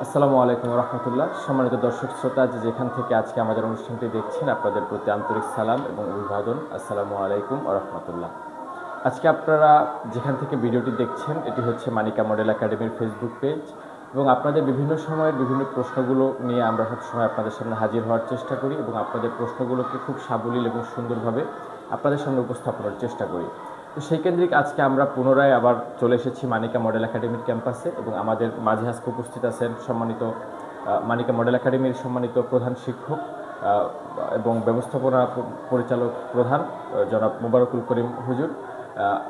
আসসালামু আলাইকুম রহমতুল্লাহ। সম্মানিত দর্শক শ্রোতা, যেখান থেকে আজকে আমাদের অনুষ্ঠানটি দেখছেন, আপনাদের প্রতি আন্তরিক সালাম এবং অভিবাদন। আসসালামু আলাইকুম রহমতুল্লাহ। আজকে আপনারা যেখান থেকে ভিডিওটি দেখছেন, এটি হচ্ছে মানিকা মডেল একাডেমির ফেসবুক পেজ, এবং আপনাদের বিভিন্ন সময়ের বিভিন্ন প্রশ্নগুলো নিয়ে আমরা সবসময় আপনাদের সামনে হাজির হওয়ার চেষ্টা করি এবং আপনাদের প্রশ্নগুলোকে খুব সাবলীল এবং সুন্দরভাবে আপনাদের সামনে উপস্থাপনের চেষ্টা করি। তো সেই কেন্দ্রিক আজকে আমরা পুনরায় আবার চলে এসেছি মানিকা মডেল একাডেমির ক্যাম্পাসে, এবং আমাদের মাঝে আজকে উপস্থিত আছেন সম্মানিত মানিকা মডেল একাডেমির সম্মানিত প্রধান শিক্ষক এবং ব্যবস্থাপনা পরিচালক প্রধান জনাব মোবারকুল করিম হুজুর।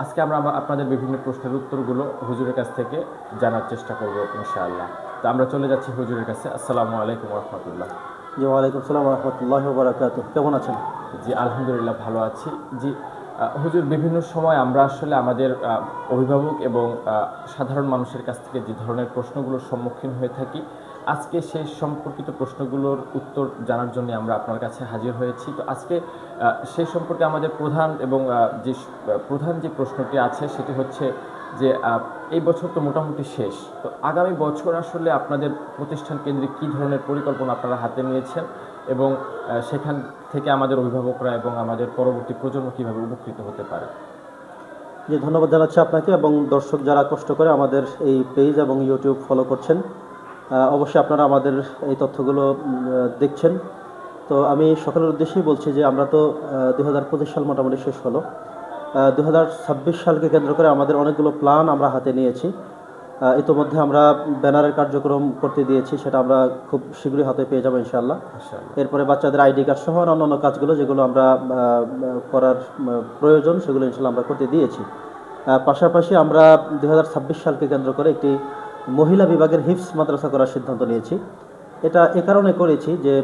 আজকে আমরা আপনাদের বিভিন্ন প্রশ্নের উত্তরগুলো হুজুরের কাছ থেকে জানার চেষ্টা করব ইনশাআল্লাহ। তো আমরা চলে যাচ্ছি হুজুরের কাছে। আসসালামু আলাইকুম রহমতুল্লাহ। জি, ওয়ালাইকুম সালাম রহমতুল্লাহ বারাকাতুহু। কেমন আছেন? জি আলহামদুলিল্লাহ, ভালো আছি। জি হুজুর, বিভিন্ন সময় আমরা আসলে আমাদের অভিভাবক এবং সাধারণ মানুষের কাছ থেকে যে ধরনের প্রশ্নগুলোর সম্মুখীন হয়ে থাকি, আজকে সেই সম্পর্কিত প্রশ্নগুলোর উত্তর জানার জন্য আমরা আপনার কাছে হাজির হয়েছি। তো আজকে সেই সম্পর্কে আমাদের প্রধান যে প্রশ্নটি আছে সেটি হচ্ছে যে এই বছর তো মোটামুটি শেষ, তো আগামী বছর আসলে আপনাদের প্রতিষ্ঠান কেন্দ্রিক কী ধরনের পরিকল্পনা আপনারা হাতে নিয়েছেন, এবং সেখান থেকে আমাদের অভিভাবকরা এবং আমাদের পরবর্তী প্রজন্ম কীভাবে উপকৃত হতে পারে? জি, ধন্যবাদ জানাচ্ছি আপনাকে এবং দর্শক যারা কষ্ট করে আমাদের এই পেজ এবং ইউটিউব ফলো করছেন। অবশ্যই আপনারা আমাদের এই তথ্যগুলো দেখছেন। তো আমি সকলের উদ্দেশ্যেই বলছি যে আমরা তো 2025 সাল মোটামুটি শেষ হলো। 2026 সালকে কেন্দ্র করে আমাদের অনেকগুলো প্ল্যান আমরা হাতে নিয়েছি। ইতোমধ্যে আমরা ব্যানারের কার্যক্রম করতে দিয়েছি, সেটা আমরা খুব শীঘ্রই হাতে পেয়ে যাবো ইনশাআল্লাহ। এরপরে বাচ্চাদের আইডি কার্ড সহ অন্যান্য কাজগুলো যেগুলো আমরা করার প্রয়োজন সেগুলো ইনশাআল্লাহ আমরা করতে দিয়েছি। পাশাপাশি আমরা 2026 সালকে কেন্দ্র করে একটি মহিলা বিভাগের হিফজ মাদ্রাসা করার সিদ্ধান্ত নিয়েছি। এটা এ কারণে করেছি যে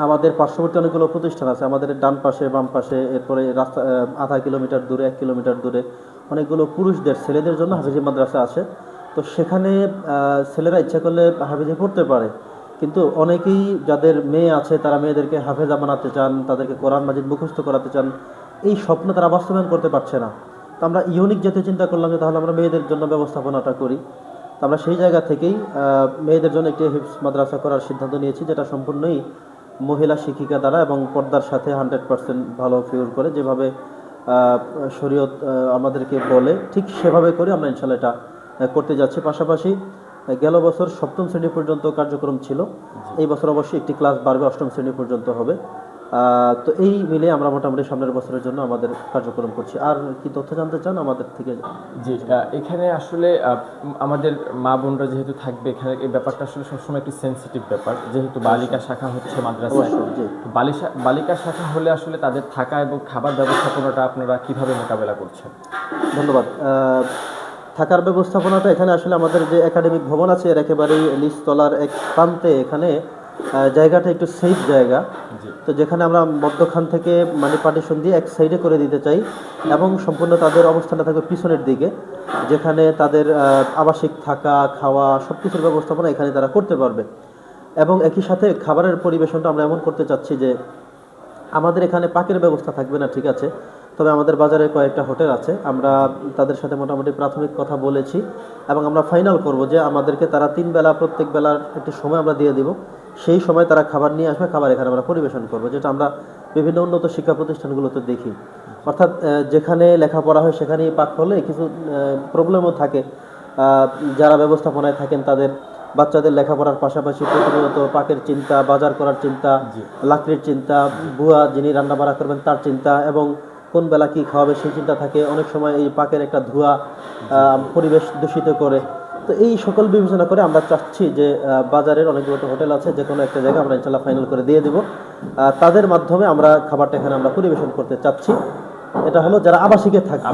আমাদের পার্শ্ববর্তী অনেকগুলো প্রতিষ্ঠান আছে, আমাদের ডান পাশে বাম পাশে, এরপরে রাস্তা আধা কিলোমিটার দূরে 1 কিলোমিটার দূরে অনেকগুলো পুরুষদের ছেলেদের জন্য হাফেজি মাদ্রাসা আছে। তো সেখানে ছেলেরা ইচ্ছা করলে হাফেজি পড়তে পারে, কিন্তু অনেকেই যাদের মেয়ে আছে তারা মেয়েদেরকে হাফেজা বানাতে চান, তাদেরকে কোরআন মাজিদ মুখস্থ করাতে চান। এই স্বপ্ন তারা বাস্তবায়ন করতে পারছে না। তো আমরা ইউনিক জাতীয় চিন্তা করলাম যে তাহলে আমরা মেয়েদের জন্য ব্যবস্থাপনাটা করি। তো আমরা সেই জায়গা থেকেই মেয়েদের জন্য একটি হিফজ মাদ্রাসা করার সিদ্ধান্ত নিয়েছি, যেটা সম্পূর্ণই মহিলা শিক্ষিকা দ্বারা এবং পর্দার সাথে 100% ভালো ফিউর করে, যেভাবে শরীয়ত আমাদেরকে বলে ঠিক সেভাবে করে আমরা ইনশাআল্লাহ এটা করতে যাচ্ছি। পাশাপাশি গেল বছর 7ম শ্রেণী পর্যন্ত কার্যক্রম ছিল, এই বছর অবশ্যই একটি ক্লাস বাড়বে, 8ম শ্রেণী পর্যন্ত হবে। তো এই মিলে আমরা মোটামুটি সামনের বছরের জন্য আমাদের কার্যক্রম করছি। আর কি তথ্য জানতে চান আমাদের থেকে? জি, এখানে আসলে আমাদের মা বোনরা যেহেতু থাকবে এখানে, এই ব্যাপারটা আসলে সবসময় একটি সেন্সিটিভ ব্যাপার, যেহেতু বালিকা শাখা হচ্ছে মাদ্রাসায়। বালিকা শাখা হলে আসলে তাদের থাকা এবং খাবার ব্যবস্থাপনাটা আপনারা কিভাবে মোকাবেলা করছেন? ধন্যবাদ। থাকার ব্যবস্থাপনাটা এখানে আসলে আমাদের যে একাডেমিক ভবন আছে এর একেবারেই নিচতলার এক প্রান্তে, এখানে জায়গাটা একটু সেফ জায়গা। তো যেখানে আমরা মধ্যখান থেকে মানে পার্টিশন দিয়ে এক সাইডে করে দিতে চাই, এবং সম্পূর্ণ তাদের অবস্থানটা থাকবে পিছনের দিকে, যেখানে তাদের আবাসিক থাকা খাওয়া সব কিছুর ব্যবস্থাপনা এখানে তারা করতে পারবে। এবং একই সাথে খাবারের পরিবেশনটা আমরা এমন করতে চাচ্ছি যে আমাদের এখানে পাকের ব্যবস্থা থাকবে না, ঠিক আছে, তবে আমাদের বাজারে কয়েকটা হোটেল আছে, আমরা তাদের সাথে মোটামুটি প্রাথমিক কথা বলেছি, এবং আমরা ফাইনাল করব যে আমাদেরকে তারা 3 বেলা প্রত্যেক বেলার একটি সময় আমরা দিয়ে দিব, সেই সময় তারা খাবার নিয়ে আসবে, খাবার এখানে আমরা পরিবেশন করব, যেটা আমরা বিভিন্ন উন্নত শিক্ষা প্রতিষ্ঠানগুলোতে দেখি। অর্থাৎ যেখানে লেখাপড়া হয় সেখানেই পাক হলে কিছু প্রবলেমও থাকে। যারা ব্যবস্থাপনায় থাকেন তাদের বাচ্চাদের লেখাপড়ার পাশাপাশি প্রতিনিয়ত পাকের চিন্তা, বাজার করার চিন্তা, লাকড়ির চিন্তা, বুয়া যিনি রান্না বাড়া করবেন তার চিন্তা, এবং কোন বেলা কী খাওয়াবে সেই চিন্তা থাকে। অনেক সময় এই পাকের একটা ধোঁয়া পরিবেশ দূষিত করে। তো এই সকল বিবেচনা করে আমরা চাচ্ছি যে বাজারের অনেকগুলো হোটেল আছে, যে কোনো একটা জায়গা আমরা ইনশাল্লাহ ফাইনাল করে দিয়ে দেব, তাদের মাধ্যমে আমরা খাবারটা এখানে আমরা পরিবেশন করতে চাচ্ছি। এটা হলো যারা আবাসিকে থাকে।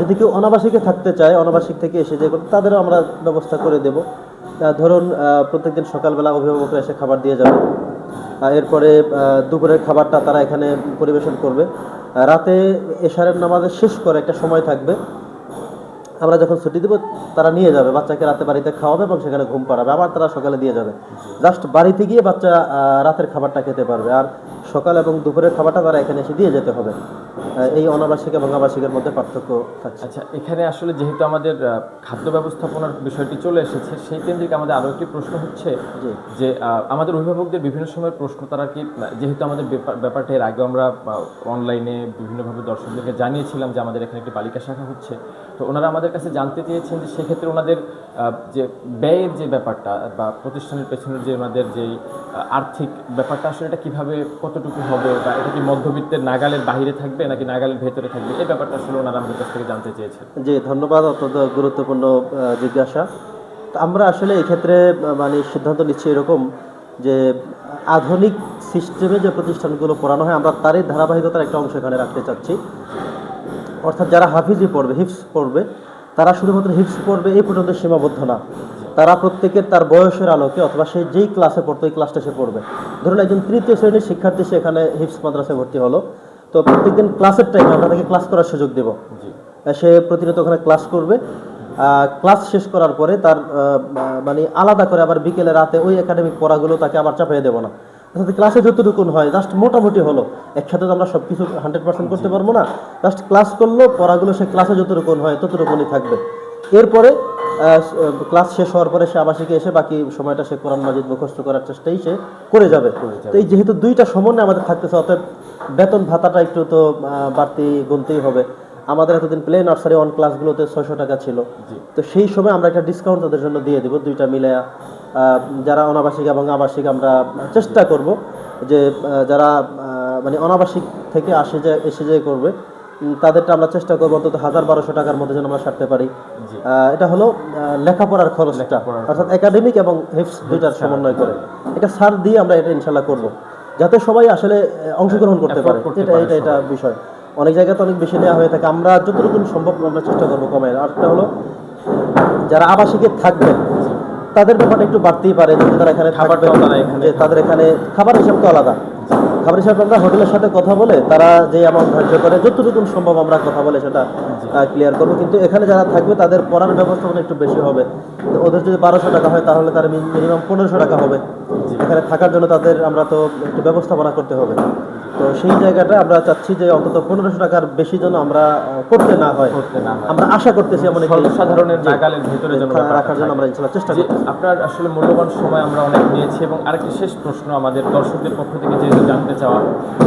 যদি কেউ অনাবাসিকে থাকতে চায়, অনাবাসিক থেকে এসে যে তাদেরও আমরা ব্যবস্থা করে দেব। ধরুন প্রত্যেকদিন সকালবেলা অভিভাবকরা এসে খাবার দিয়ে যাবে, এরপরে দুপুরের খাবারটা তারা এখানে পরিবেশন করবে, রাতে এশারের নামাজের শেষ করে একটা সময় থাকবে, আমরা যখন ছুটি দেবো তারা নিয়ে যাবে বাচ্চাকে, রাতে বাড়িতে খাওয়াবে এবং সেখানে ঘুম পাড়াবে, আবার তারা সকালে দিয়ে যাবে। জাস্ট বাড়িতে গিয়ে বাচ্চা রাতের খাবারটা খেতে পারবে, আর সকাল এবং দুপুরের খাবারটা তারা এখানে এসে দিয়ে যেতে হবে। এই অনাবাসিক এবং আবাসিকের মধ্যে পার্থক্য থাকছে। আচ্ছা, এখানে আসলে যেহেতু আমাদের খাদ্য ব্যবস্থাপনার বিষয়টি চলে এসেছে, সেই কেন্দ্রিক আমাদের আরও একটি প্রশ্ন হচ্ছে যে আমাদের অভিভাবকদের বিভিন্ন সময় প্রশ্ন তারা কি, যেহেতু আমাদের ব্যাপারটা এর আগে আমরা অনলাইনে বিভিন্নভাবে দর্শকদেরকে জানিয়েছিলাম যে আমাদের এখানে একটি বালিকা শাখা হচ্ছে, তো ওনারা আমাদের কাছে জানতে চেয়েছেন যে সেক্ষেত্রে ওনাদের যে ব্যয়ের যে ব্যাপারটা বা প্রতিষ্ঠানের পেছনের যে ওনাদের যে আর্থিক ব্যাপারটা আসলে এটা কীভাবে কতটুকু হবে, বা এটা কি মধ্যবিত্তের নাগালের বাইরে থাকবে নাকি নাগালের ভেতরে থাকবে, এই ব্যাপারটা আসলে ওনারা আমাদের কাছ থেকে জানতে চেয়েছেন। জি, ধন্যবাদ, অত্যন্ত গুরুত্বপূর্ণ জিজ্ঞাসা। তো আমরা আসলে এক্ষেত্রে মানে সিদ্ধান্ত নিচ্ছি এরকম যে আধুনিক সিস্টেমে যে প্রতিষ্ঠানগুলো পড়ানো হয় আমরা তারই ধারাবাহিকতার একটা অংশ এখানে রাখতে চাচ্ছি। অর্থাৎ যারা হাফিজি পড়বে, হিফজ পড়বে, তারা শুধুমাত্র হিফজ পড়বে এই পর্যন্ত সীমাবদ্ধ না। তারা প্রত্যেকের তার বয়সের আলোকে অথবা সে যেই ক্লাসে পড়তো ওই ক্লাসটা সে পড়বে। ধরুন একজন তৃতীয় শ্রেণীর শিক্ষার্থী সে এখানে হিফজ মাদ্রাসায় ভর্তি হলো, তো প্রত্যেকদিন ক্লাসের টাইমে আমরা তাকে ক্লাস করার সুযোগ দেব। সে প্রতিনিয়ত ওখানে ক্লাস করবে, ক্লাস শেষ করার পরে তার মানে আলাদা করে আবার বিকেলে রাতে ওই একাডেমিক পড়াগুলো তাকে আবার চাপিয়ে দেবো না। অর্থাৎ ক্লাসে যতটুকুন হয় জাস্ট মোটামুটি হলো, একসাথে তো আমরা সব কিছু 100% করতে পারবো না, জাস্ট ক্লাস করলো, পড়াগুলো সে ক্লাসে যতটুকুন হয় ততটুকুনই থাকবে। এরপরে ক্লাস শেষ হওয়ার পরে সে আবাসিকে এসে বাকি সময়টা সে কোরআন মাজিদ মুখস্থ করার চেষ্টাই সে করে যাবে। তো এই যেহেতু দুইটা সমন্বয় আমাদের থাকতেছে, অতএব বেতন ভাতাটা একটু তো বাড়তি গুনতেই হবে। আমাদের এতদিন প্লে নার্সারি অন ক্লাসগুলোতে 600 টাকা ছিল, তো সেই সময় আমরা একটা ডিসকাউন্ট তাদের জন্য দিয়ে দেবো। দুইটা মিলে যারা অনাবাসিক এবং আবাসিক আমরা চেষ্টা করব যে যারা মানে অনাবাসিক থেকে এসে যে করবে তাদেরটা আমরা চেষ্টা করবো অন্তত 1000-1200 টাকার মধ্যে যেন আমরা সারতে পারি। এটা হলো লেখাপড়ার খরচটা, অর্থাৎ একাডেমিক এবং হিফজ দুইটার সমন্বয় করে এটা ছাড় দিয়ে আমরা এটা ইনশাল্লাহ করব, যাতে সবাই আসলে অংশগ্রহণ করতে পারে। এটা বিষয় অনেক জায়গায় তো অনেক বেশি নেওয়া হয়ে থাকে, আমরা যতটুকু সম্ভব আমরা চেষ্টা করবো কমায়। আরেকটা হলো যারা আবাসিকে থাকবেন তাদের ব্যাপারটা একটু বাড়তেই পারে, যদি তারা এখানে থাকবে, তাদের এখানে খাবার হিসাব তো আলাদা। খাবার হিসাবে আমরা হোটেলের সাথে কথা বলে তারা যে অ্যামাউন্ট ধার্য করে যতটুকু সম্ভব আমরা কথা বলে সেটা ক্লিয়ার করবো। কিন্তু এখানে যারা থাকবে তাদের পড়ার ব্যবস্থাপনা একটু বেশি হবে। ওদের যদি 1200 টাকা হয় তাহলে তার মিনিমাম 1500 টাকা হবে। এখানে থাকার জন্য তাদের আমরা তো একটু ব্যবস্থাপনা করতে হবে। তো সেই জায়গাটা আমরা চাচ্ছি যে অন্তত 1500 টাকার বেশি যেন আমরা করতে না হয়, আমরা আশা করতেছি এমন সর্বসাধারণের নাগালের ভিতরে যেন রাখার জন্য আমরা ইনশাআল্লাহ চেষ্টা করব। আপনার আসলে মূল্যবান সময় আমরা অনেক নিয়েছি, এবং আরেকটি শেষ প্রশ্ন আমাদের দর্শকদের পক্ষ থেকে যেহেতু জানতে চাওয়া,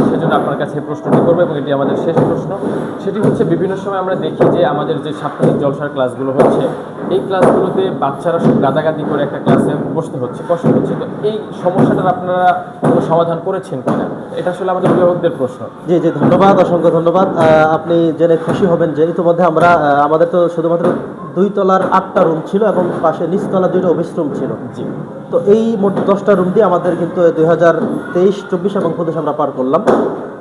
সেজন্য আপনার কাছে প্রশ্নটি করবো এবং এটি আমাদের শেষ প্রশ্ন। সেটি হচ্ছে বিভিন্ন সময় আমরা দেখি যে আমাদের যে সাপ্তাহিক জলসার ক্লাসগুলো হচ্ছে এই ক্লাসগুলোতে বাচ্চারা সব গাদাগাদি করে একটা ক্লাসে বসতে হচ্ছে, কষ্ট হচ্ছে, তো এই সমস্যাটার আপনারা কোনো সমাধান করেছেন কিনা, এটা আসলে আমাদের অভিভাবকদের প্রশ্ন। জি, ধন্যবাদ, অসংখ্য ধন্যবাদ। আপনি জেনে খুশি হবেন যে ইতিমধ্যে আমরা আমাদের তো শুধুমাত্র 2 তলার 8টা রুম ছিল এবং পাশে নিচতলা 2টা অফিস রুম ছিল। তো এই মোট 10টা রুম দিয়ে আমাদের কিন্তু 2023, 24 এবং 25 আমরা পার করলাম।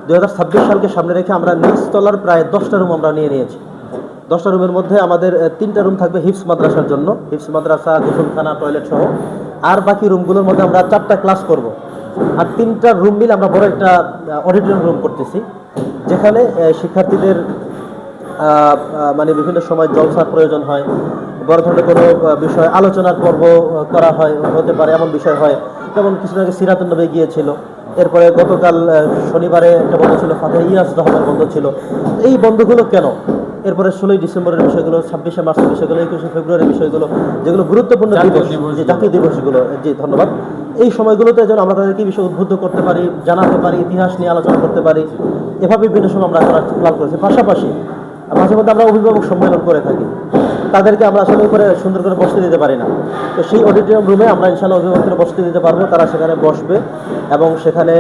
2026 সালকে সামনে রেখে আমরা নিচতলার প্রায় 10টা রুম আমরা নিয়েছি। 10টা রুমের মধ্যে আমাদের 3টা রুম থাকবে হিফজ মাদ্রাসার জন্য, হিফজ মাদ্রাসা, গোসলখানা, টয়লেট সহ। আর বাকি রুমগুলোর মধ্যে আমরা 4টা ক্লাস করব। আর 3টা রুম মিলে আমরা বড় একটা অডিটোরিয়াম রুম করতেছি, যেখানে শিক্ষার্থীদের মানে বিভিন্ন সময় জলসার প্রয়োজন হয়, বড় ধরনের কোনো বিষয় আলোচনার পর্ব করা হয়, হতে পারে এমন বিষয় হয়। যেমন কিছুদিন আগে সিরাতুন নবী গিয়েছিল, এরপরে গতকাল শনিবারে একটা বন্ধ ছিল, ফাতে ইয়াস রহমান বন্ধ ছিল। এই বন্ধগুলো কেন? এরপরে 16ই ডিসেম্বরের বিষয়গুলো, 26শে মার্চের বিষয়গুলো, 21শে ফেব্রুয়ারির বিষয়গুলো, যেগুলো গুরুত্বপূর্ণ দিবস, যে জাতীয় দিবসগুলো, জি ধন্যবাদ, এই সময়গুলোতে যেন আমরা তাদেরকে বিষয় উদ্বুদ্ধ করতে পারি, জানাতে পারি, ইতিহাস নিয়ে আলোচনা করতে পারি, এভাবে বিভিন্ন সময় আমরা করার প্ল্যান করেছি। পাশাপাশি মাঝে মধ্যে আমরা অভিভাবক সম্মেলন করে থাকি, তাদেরকে আমরা আসলে করে সুন্দর করে বসতে দিতে পারি না। তো সেই অডিটোরিয়াম রুমে আমরা ইনশাআল্লাহ অভিভাবকদের বসতে দিতে পারবো, তারা সেখানে বসবে এবং সেখানে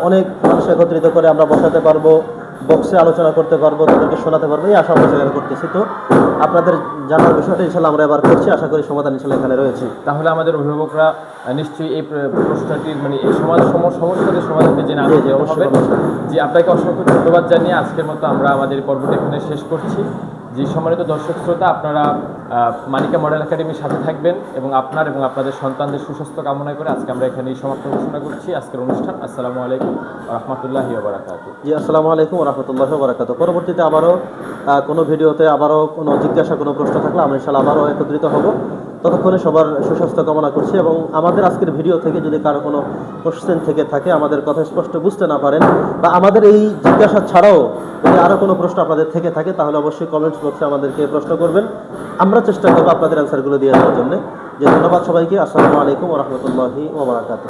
অনেক মানুষ একত্রিত করে আমরা বসাতে পারবো, বক্সে আলোচনা করতে পারবো, তাদেরকে শোনাতে পারবো, এই আশা আমরা সেখানে করতেছি। তো আপনাদের জানার বিষয়টা ইনশাআল্লাহ আমরা এবার করছি, আশা করি সমাধান ইনশাআল্লাহ এখানে রয়েছে। তাহলে আমাদের অভিভাবকরা নিশ্চয়ই এই প্রশ্নটির মানে এই সমস্যাদের সমাধানকে জেনে আনন্দিত হবে। জি, আপনাকে অসংখ্য ধন্যবাদ জানিয়ে আজকের মতো আমরা আমাদের পর্বটি এখানে শেষ করছি। যে সম্মানিত দর্শক শ্রোতা, আপনারা মানিকা মডেল একাডেমির সাথে থাকবেন এবং আপনার এবং আপনাদের সন্তানদের সুস্বাস্থ্য কামনা করে আজকে আমরা এখানেই সমাপ্ত ঘোষণা করছি আজকের অনুষ্ঠান। আসসালামু আলাইকুম ওয়া রাহমাতুল্লাহি ওয়া বারাকাতুহু। জি, আসসালামু আলাইকুম ওয়া রাহমাতুল্লাহি ওয়া বারাকাতুহু। পরবর্তীতে আবারও কোনো ভিডিওতে আবারও কোনো জিজ্ঞাসা কোনো প্রশ্ন থাকলে আমরা ইনশাআল্লাহ আবারও একত্রিত হব। ততক্ষণে সবার সুস্বাস্থ্য কামনা করছি এবং আমাদের আজকের ভিডিও থেকে যদি কারো কোনো কোশ্চেন থেকে থাকে, আমাদের কথা স্পষ্ট বুঝতে না পারেন, বা আমাদের এই জিজ্ঞাসা ছাড়াও যদি আরও কোনো প্রশ্ন আপনাদের থেকে থাকে, তাহলে অবশ্যই কমেন্টস বক্সে আমাদেরকে প্রশ্ন করবেন। আমরা চেষ্টা করবো আপনাদের অ্যান্সারগুলো দিয়ে দেওয়ার জন্য। ধন্যবাদ সবাইকে। আসসালামু আলাইকুম ওয়া রাহমাতুল্লাহি ওয়া বারাকাতুহু।